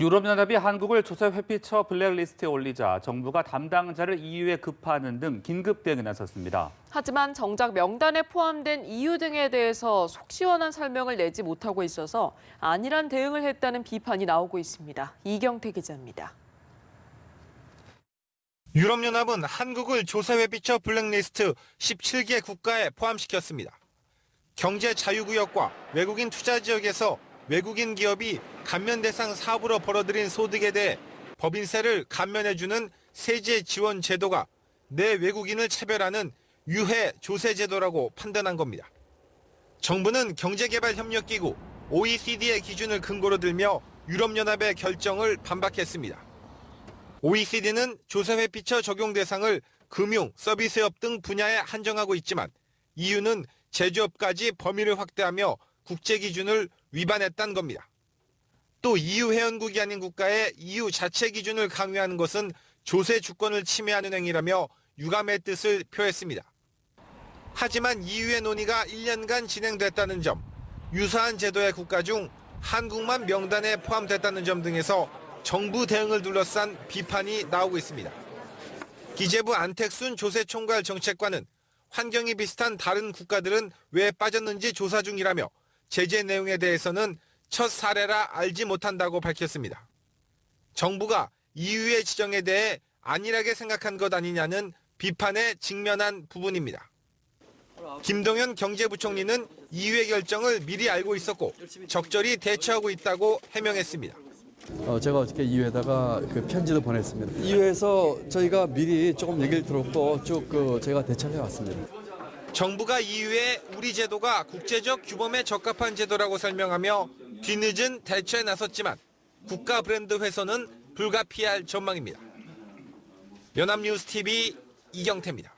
유럽연합이 한국을 조세 회피처 블랙리스트에 올리자 정부가 담당자를 EU에 급파하는 등 긴급 대응에 나섰습니다. 하지만 정작 명단에 포함된 EU 등에 대해서 속 시원한 설명을 내지 못하고 있어서 안일한 대응을 했다는 비판이 나오고 있습니다. 이경태 기자입니다. 유럽연합은 한국을 조세회피처 블랙리스트 17개 국가에 포함시켰습니다. 경제 자유구역과 외국인 투자 지역에서 외국인 기업이 감면 대상 사업으로 벌어들인 소득에 대해 법인세를 감면해주는 세제 지원 제도가 내 외국인을 차별하는 유해 조세 제도라고 판단한 겁니다. 정부는 경제개발협력기구 OECD의 기준을 근거로 들며 유럽연합의 결정을 반박했습니다. OECD는 조세회피처 적용 대상을 금융, 서비스업 등 분야에 한정하고 있지만 EU는 제조업까지 범위를 확대하며 국제 기준을 위반했다는 겁니다. 또 EU 회원국이 아닌 국가의 EU 자체 기준을 강요하는 것은 조세 주권을 침해하는 행위라며 유감의 뜻을 표했습니다. 하지만 EU의 논의가 1년간 진행됐다는 점, 유사한 제도의 국가 중 한국만 명단에 포함됐다는 점 등에서 정부 대응을 둘러싼 비판이 나오고 있습니다. 기재부 안택순 조세총괄 정책관은 환경이 비슷한 다른 국가들은 왜 빠졌는지 조사 중이라며 제재 내용에 대해서는 첫 사례라 알지 못한다고 밝혔습니다. 정부가 EU의 지정에 대해 안일하게 생각한 것 아니냐는 비판에 직면한 부분입니다. 김동연 경제부총리는 EU의 결정을 미리 알고 있었고 적절히 대처하고 있다고 해명했습니다. 제가 어저께 EU에다가 편지도 보냈습니다. EU에서 저희가 미리 조금 얘기를 들었고 쭉 제가 대처를 해왔습니다. 정부가 EU의 우리 제도가 국제적 규범에 적합한 제도라고 설명하며 뒤늦은 대처에 나섰지만 국가 브랜드 훼손은 불가피할 전망입니다. 연합뉴스TV 이경태입니다.